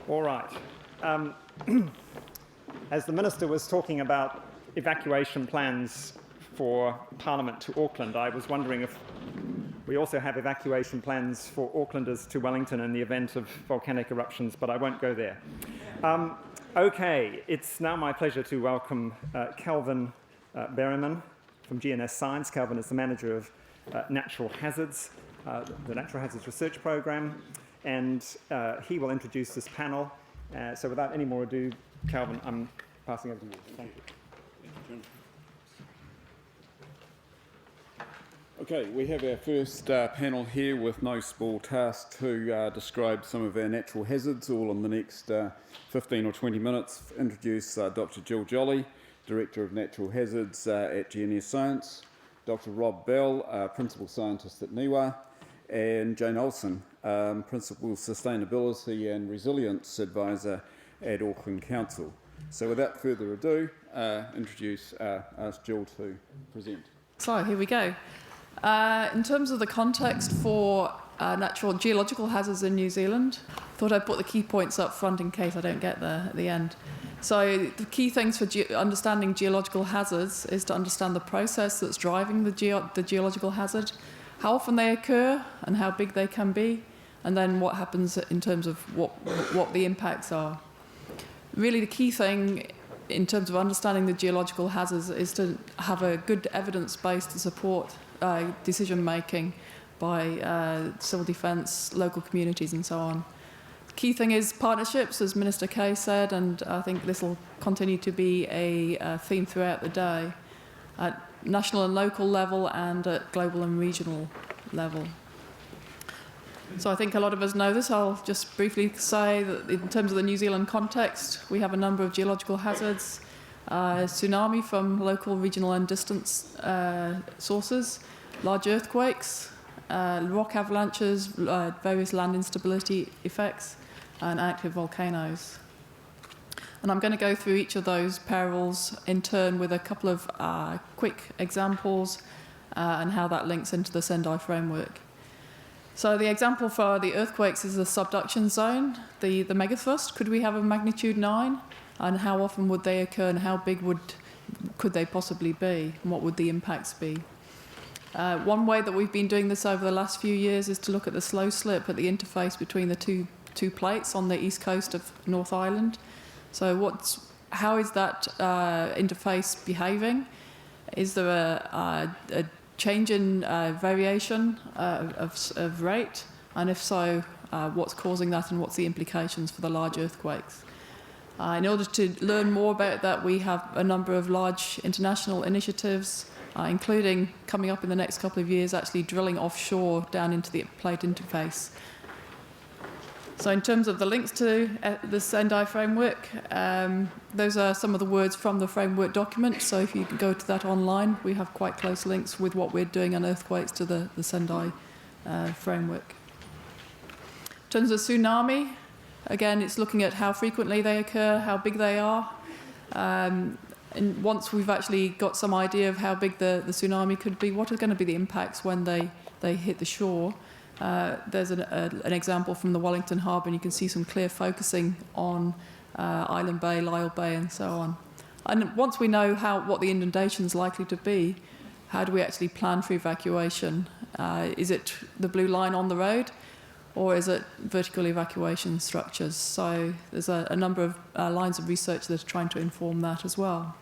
All right. As the Minister was talking about evacuation plans for Parliament to Auckland, I was wondering if we also have evacuation plans for Aucklanders to Wellington in the event of volcanic eruptions, but I won't go there. Okay, it's now my pleasure to welcome Kelvin Berryman from GNS Science. Kelvin is the manager of Natural Hazards, the Natural Hazards Research Programme, and he will introduce this panel. So without any more ado, Kelvin, I'm passing over to you. Thank you. Okay, we have our first panel here with no small task to describe some of our natural hazards, all in the next 15 or 20 minutes. Introduce Dr. Gill Jolly, Director of Natural Hazards at GNS Science, Dr. Rob Bell, Principal Scientist at NIWA, and Jane Olsen, Principal Sustainability and Resilience Advisor at Auckland Council. So without further ado, ask Gill to present. So here we go. In terms of the context for natural geological hazards in New Zealand, I thought I'd put the key points up front in case I don't get there at the end. So the key things for understanding geological hazards is to understand the process that's driving the geological hazard, how often they occur and how big they can be, and then what happens in terms of what the impacts are. Really the key thing in terms of understanding the geological hazards is to have a good evidence base to support decision making by civil defence, local communities and so on. Key thing is partnerships, as Minister Kay said, and I think this will continue to be a theme throughout the day, at national and local level and at global and regional level. So I think a lot of us know this. I'll just briefly say that in terms of the New Zealand context, we have a number of geological hazards, tsunami from local, regional and distant sources, large earthquakes, rock avalanches, various land instability effects, and active volcanoes. And I'm going to go through each of those perils in turn with a couple of quick examples and how that links into the Sendai framework. So the example for the earthquakes is the subduction zone, the megathrust. Could we have a magnitude 9? And how often would they occur and how big could they possibly be? And what would the impacts be? One way that we've been doing this over the last few years is to look at the slow slip at the interface between the two plates on the east coast of North Island. So how is that interface behaving? Is there a change in variation of rate? And if so, what's causing that and what's the implications for the large earthquakes? In order to learn more about that, we have a number of large international initiatives, including coming up in the next couple of years, actually drilling offshore down into the plate interface. So in terms of the links to the Sendai framework, those are some of the words from the framework document. So if you go to that online, we have quite close links with what we're doing on earthquakes to the Sendai framework. In terms of tsunami, again, it's looking at how frequently they occur, how big they are. And once we've actually got some idea of how big the tsunami could be, what are going to be the impacts when they hit the shore? There's an example from the Wellington harbour, and you can see some clear focusing on Island Bay, Lyell Bay, and so on. And once we know what the inundation is likely to be, how do we actually plan for evacuation? Is it the blue line on the road, or is it vertical evacuation structures? So there's a number of lines of research that are trying to inform that as well.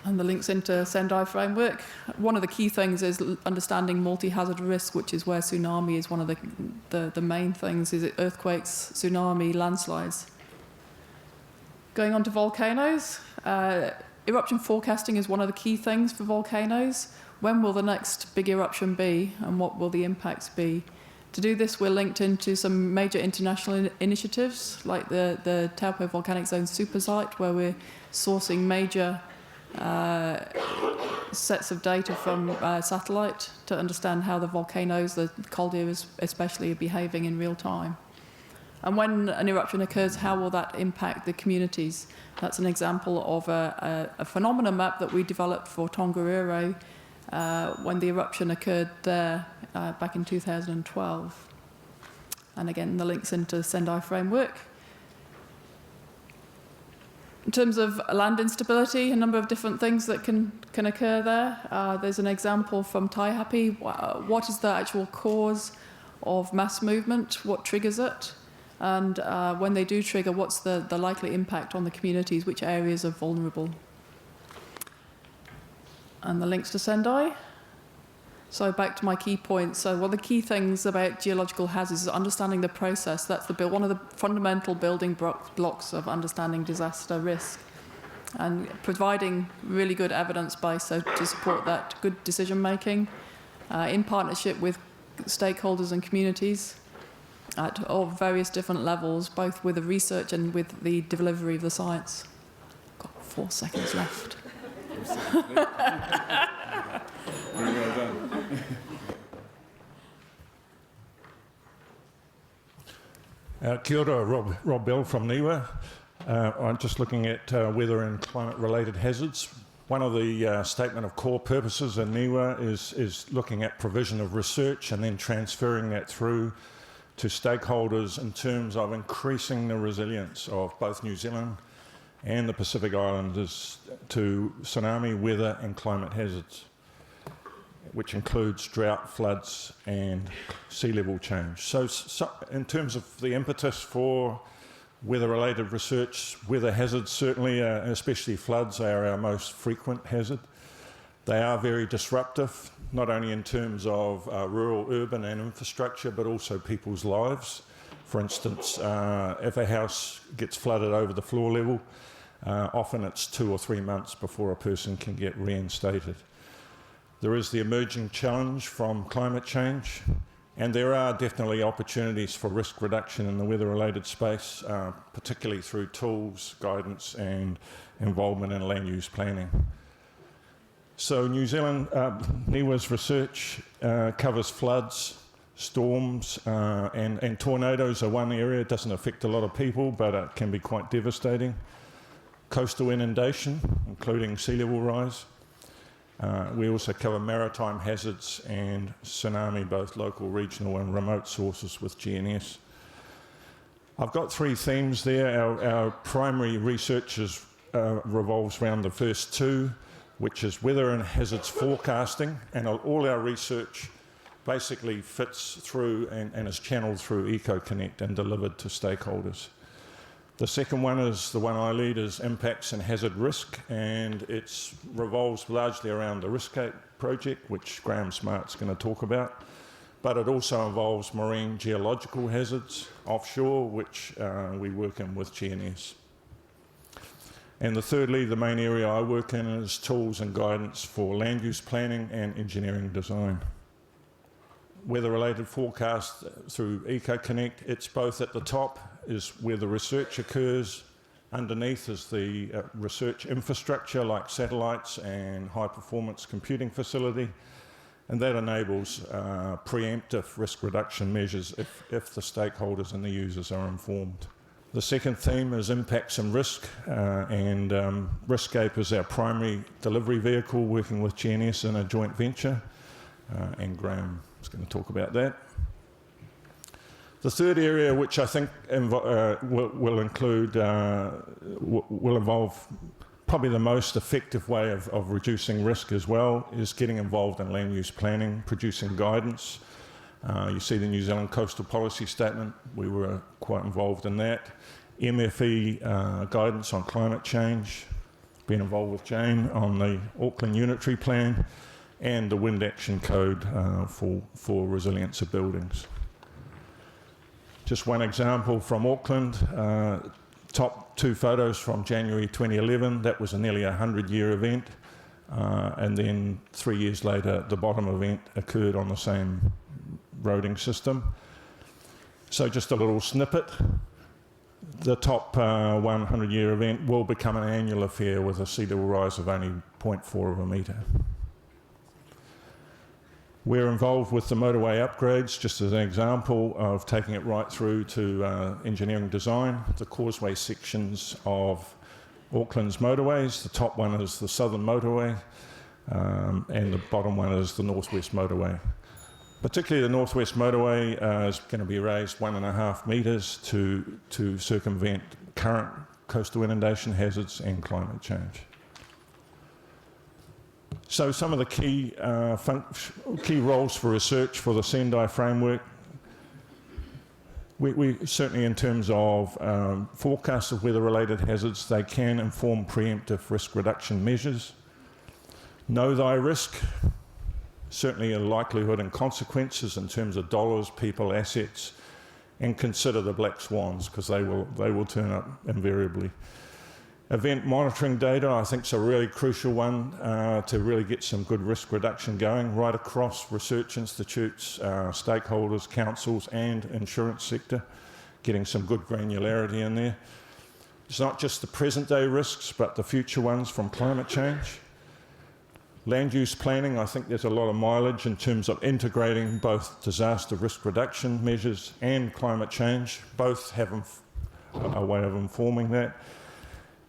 And the links into Sendai framework. One of the key things is understanding multi-hazard risk, which is where tsunami is one of the main things. Is it earthquakes, tsunami, landslides? Going on to volcanoes. Eruption forecasting is one of the key things for volcanoes. When will the next big eruption be, and what will the impacts be? To do this, we're linked into some major international initiatives, like the Taupo Volcanic Zone Supersite, where we're sourcing major sets of data from satellite to understand how the volcanoes, the calderas especially, are behaving in real time. And when an eruption occurs, how will that impact the communities? That's an example of a phenomena map that we developed for Tongarewa when the eruption occurred there back in 2012. And again, the links into the Sendai framework. In terms of land instability, a number of different things that can occur there. There's an example from Taihape. What is the actual cause of mass movement? What triggers it? And when they do trigger, what's the likely impact on the communities? Which areas are vulnerable? And the links to Sendai. So back to my key points. So one of the key things about geological hazards is understanding the process. That's one of the fundamental building blocks of understanding disaster risk, and providing really good evidence base to support that good decision making in partnership with stakeholders and communities at all various different levels, both with the research and with the delivery of the science. Got 4 seconds left. Very well done. Kia ora, Rob Bell from NIWA. I'm just looking at weather and climate-related hazards. One of the statement of core purposes in NIWA is looking at provision of research and then transferring that through to stakeholders in terms of increasing the resilience of both New Zealand and the Pacific Islanders to tsunami, weather and climate hazards, which includes drought, floods and sea level change. So in terms of the impetus for weather-related research, weather hazards certainly, especially floods, are our most frequent hazard. They are very disruptive, not only in terms of rural, urban and infrastructure, but also people's lives. For instance, if a house gets flooded over the floor level, often it's 2 or 3 months before a person can get reinstated. There is the emerging challenge from climate change, and there are definitely opportunities for risk reduction in the weather-related space, particularly through tools, guidance and involvement in land use planning. So New Zealand, NIWA's research covers floods, storms and tornadoes are one area. It doesn't affect a lot of people, but it can be quite devastating. Coastal inundation, including sea level rise. We also cover maritime hazards and tsunami, both local, regional and remote sources with GNS. I've got 3 themes there. Our primary research revolves around the first 2, which is weather and hazards forecasting, and all our research basically fits through and is channeled through EcoConnect and delivered to stakeholders. The second one is the one I lead, is impacts and hazard risk, and it revolves largely around the Riskcape project, which Graham Smart's going to talk about, but it also involves marine geological hazards offshore, which we work in with GNS. And thirdly, the main area I work in is tools and guidance for land use planning and engineering design. Weather-related forecast through EcoConnect, it's both at the top is where the research occurs, underneath is the research infrastructure like satellites and high-performance computing facility, and that enables preemptive risk reduction measures if the stakeholders and the users are informed. The second theme is impacts and risk, and Riskcape is our primary delivery vehicle, working with GNS in a joint venture, and Graham is going to talk about that. The third area, which I think will involve probably the most effective way of reducing risk as well, is getting involved in land use planning, producing guidance. You see the New Zealand Coastal Policy Statement, we were quite involved in that. MFE guidance on climate change, been involved with Jane on the Auckland Unitary Plan, and the Wind Action Code for resilience of buildings. Just one example from Auckland, top 2 photos from January 2011, that was a nearly 100-year event, and then 3 years later the bottom event occurred on the same roading system. So just a little snippet. The top 100-year event will become an annual affair with a sea level rise of only 0.4 of a metre. We're involved with the motorway upgrades, just as an example of taking it right through to engineering design. The causeway sections of Auckland's motorways, the top one is the Southern Motorway, and the bottom one is the Northwest Motorway. Particularly the Northwest Motorway is going to be raised 1.5 metres to circumvent current coastal inundation hazards and climate change. So some of the key roles for research for the Sendai framework, we certainly in terms of forecasts of weather-related hazards, they can inform preemptive risk reduction measures. Know thy risk, certainly a likelihood and consequences in terms of dollars, people, assets, and consider the black swans because they will turn up invariably. Event monitoring data, I think, is a really crucial one to really get some good risk reduction going right across research institutes, stakeholders, councils, and insurance sector, getting some good granularity in there. It's not just the present day risks, but the future ones from climate change. Land use planning, I think there's a lot of mileage in terms of integrating both disaster risk reduction measures and climate change. Both have a way of informing that.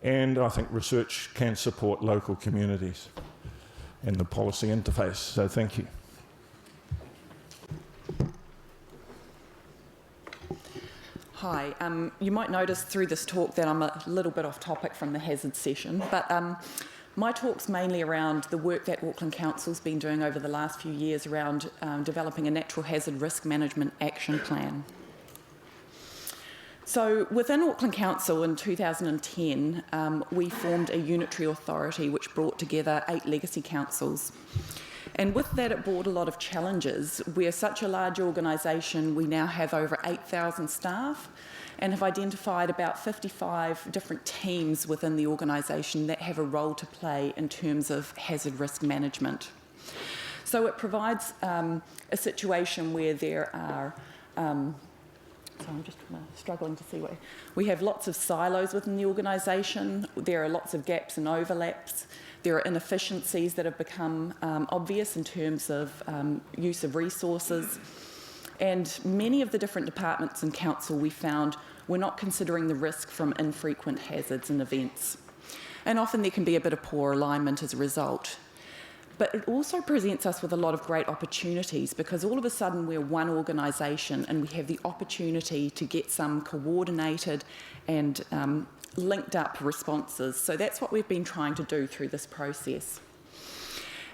And I think research can support local communities in the policy interface. So thank you. Hi, you might notice through this talk that I'm a little bit off topic from the hazard session, but my talk's mainly around the work that Auckland Council's been doing over the last few years around developing a natural hazard risk management action plan. So within Auckland Council in 2010, we formed a unitary authority which brought together 8 legacy councils. And with that, it brought a lot of challenges. We're such a large organisation, we now have over 8,000 staff and have identified about 55 different teams within the organisation that have a role to play in terms of hazard risk management. So it provides a situation where there are, so I'm just struggling to see where, we have lots of silos within the organisation, there are lots of gaps and overlaps, there are inefficiencies that have become obvious in terms of use of resources, and many of the different departments in council we found were not considering the risk from infrequent hazards and events. And often there can be a bit of poor alignment as a result. But it also presents us with a lot of great opportunities because all of a sudden we're one organisation and we have the opportunity to get some coordinated and linked up responses. So that's what we've been trying to do through this process.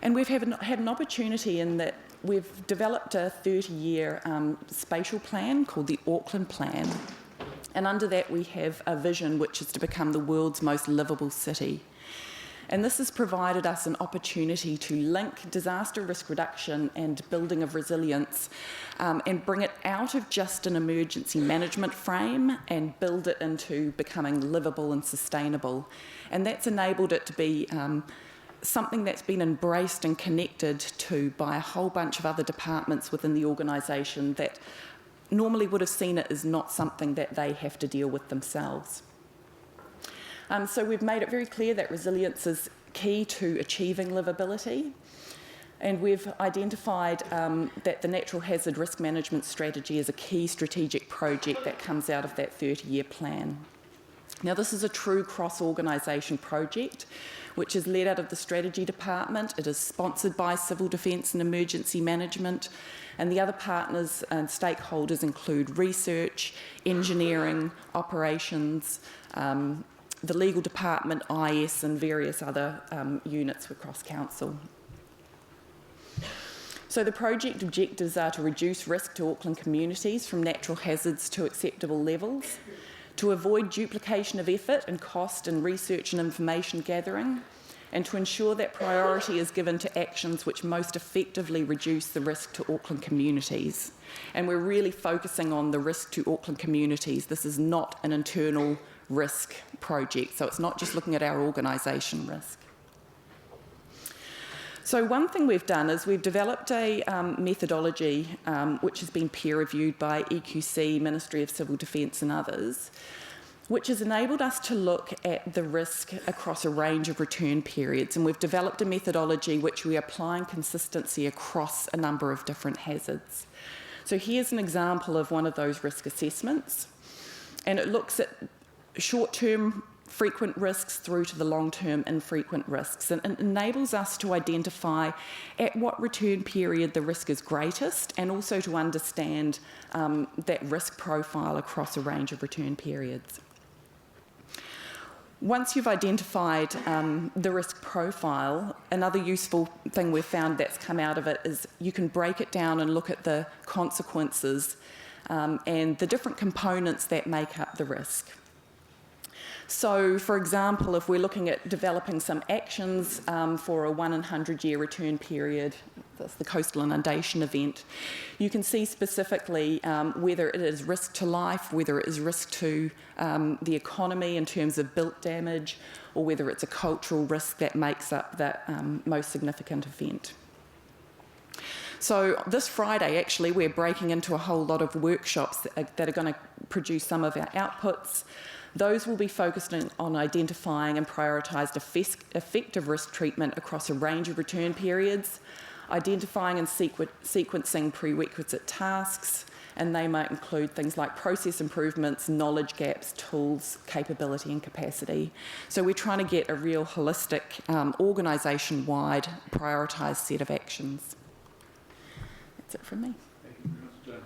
And we've had an opportunity in that we've developed a 30-year spatial plan called the Auckland Plan. And under that we have a vision which is to become the world's most livable city. And this has provided us an opportunity to link disaster risk reduction and building of resilience and bring it out of just an emergency management frame and build it into becoming livable and sustainable. And that's enabled it to be something that's been embraced and connected to by a whole bunch of other departments within the organisation that normally would have seen it as not something that they have to deal with themselves. So we've made it very clear that resilience is key to achieving livability, and we've identified that the natural hazard risk management strategy is a key strategic project that comes out of that 30-year plan. Now, this is a true cross-organisation project which is led out of the strategy department. It is sponsored by Civil Defence and Emergency Management, and the other partners and stakeholders include research, engineering, operations, the legal department, IS, and various other units across council. So the project objectives are to reduce risk to Auckland communities from natural hazards to acceptable levels, to avoid duplication of effort and cost in research and information gathering, and to ensure that priority is given to actions which most effectively reduce the risk to Auckland communities. And we're really focusing on the risk to Auckland communities. This is not an internal risk project, so it's not just looking at our organisation risk. So one thing we've done is we've developed a methodology which has been peer reviewed by EQC, Ministry of Civil Defence and others, which has enabled us to look at the risk across a range of return periods, and we've developed a methodology which we are applying consistency across a number of different hazards. So here's an example of one of those risk assessments, and it looks at short-term frequent risks through to the long-term infrequent risks, and it enables us to identify at what return period the risk is greatest, and also to understand that risk profile across a range of return periods. Once you've identified the risk profile, another useful thing we've found that's come out of it is you can break it down and look at the consequences and the different components that make up the risk. So, for example, if we're looking at developing some actions for a 1 in 100-year return period, that's the coastal inundation event, you can see specifically whether it is risk to life, whether it is risk to the economy in terms of built damage, or whether it's a cultural risk that makes up that most significant event. So this Friday, actually, we're breaking into a whole lot of workshops that are going to produce some of our outputs. Those will be focused on identifying and prioritised effective risk treatment across a range of return periods, identifying and sequencing prerequisite tasks, and they might include things like process improvements, knowledge gaps, tools, capability and capacity. So we're trying to get a real holistic, organisation-wide, prioritised set of actions. That's it from me. Thank you very much,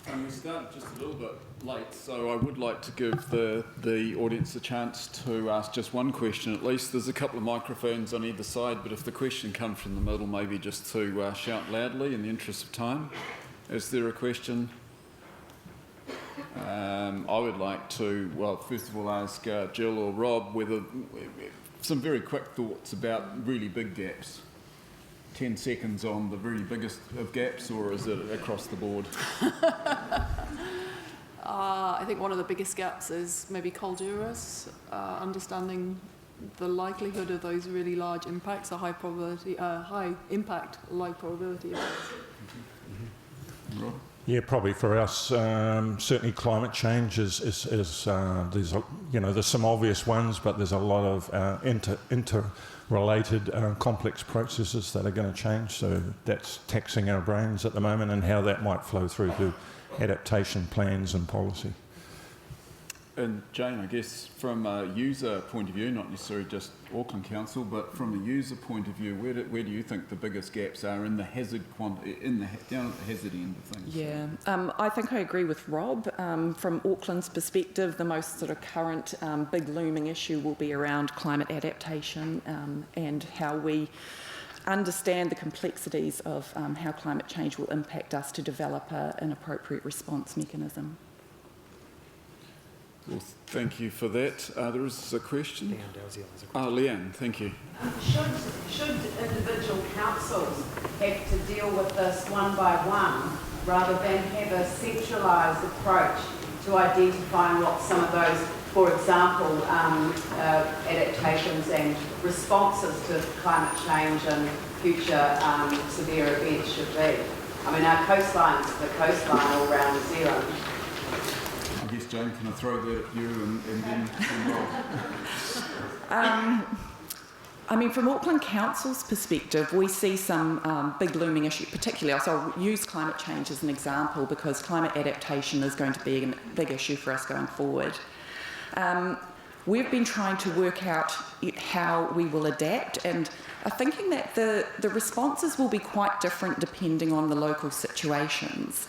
Jane. We started just a little bit late, so I would like to give the audience a chance to ask just one question at least. There's a couple of microphones on either side, but if the question comes from the middle, maybe just to shout loudly in the interest of time. Is there a question? I would like to, well, first of all ask Gill or Rob whether some very quick thoughts about really big gaps. 10 seconds on the really biggest of gaps, or is it across the board? I think one of the biggest gaps is maybe calderas, understanding the likelihood of those really large impacts, high impact, low probability events. Rob? Yeah, probably for us, certainly climate change is there's there's some obvious ones, but there's a lot of interrelated complex processes that are going to change. So that's taxing our brains at the moment, and how that might flow through to adaptation plans and policy. And Jane, I guess from a user point of view, not necessarily just Auckland Council, but from a user point of view, where do you think the biggest gaps are in the hazard down at the hazard end of things? Yeah, I think I agree with Rob. From Auckland's perspective, the most sort of current big looming issue will be around climate adaptation and how we understand the complexities of how climate change will impact us to develop an appropriate response mechanism. Well, thank you for that. There is a question. Leanne, thank you. Should individual councils have to deal with this one by one rather than have a centralised approach to identifying what some of those, for example, adaptations and responses to climate change and future severe events should be? I mean, our coastline is the coastline all around New Zealand. I guess, Jane, can I throw that at you and then I mean, from Auckland Council's perspective, we see some big looming issues, particularly, so I'll use climate change as an example because climate adaptation is going to be a big issue for us going forward. We've been trying to work out how we will adapt and are thinking that the responses will be quite different depending on the local situations.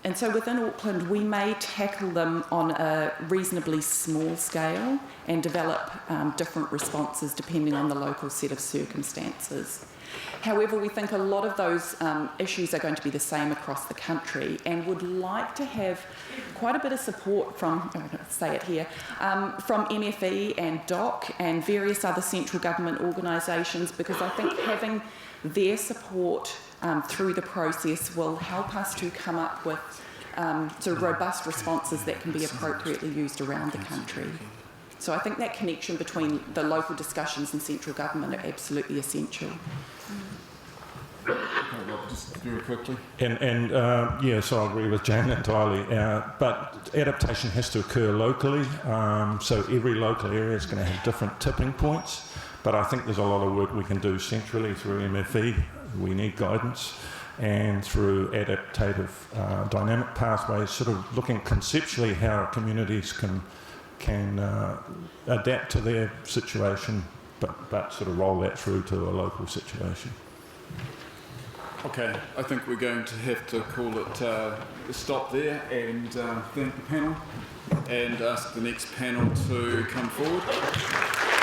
And so within Auckland, we may tackle them on a reasonably small scale and develop different responses depending on the local set of circumstances. However, we think a lot of those issues are going to be the same across the country and would like to have quite a bit of support from, I'm going to say it here, from MFE and DOC and various other central government organisations, because I think having their support through the process will help us to come up with sort of robust responses that can be appropriately used around the country. So I think that connection between the local discussions and central government are absolutely essential. Okay, Rob, just very quickly. Yes, I agree with Jane entirely. But adaptation has to occur locally, so every local area is going to have different tipping points. But I think there's a lot of work we can do centrally through MFE. We need guidance, and through adaptative dynamic pathways, sort of looking conceptually how communities can can adapt to their situation, but sort of roll that through to a local situation. Okay, I think we're going to have to call it a stop there and thank the panel and ask the next panel to come forward.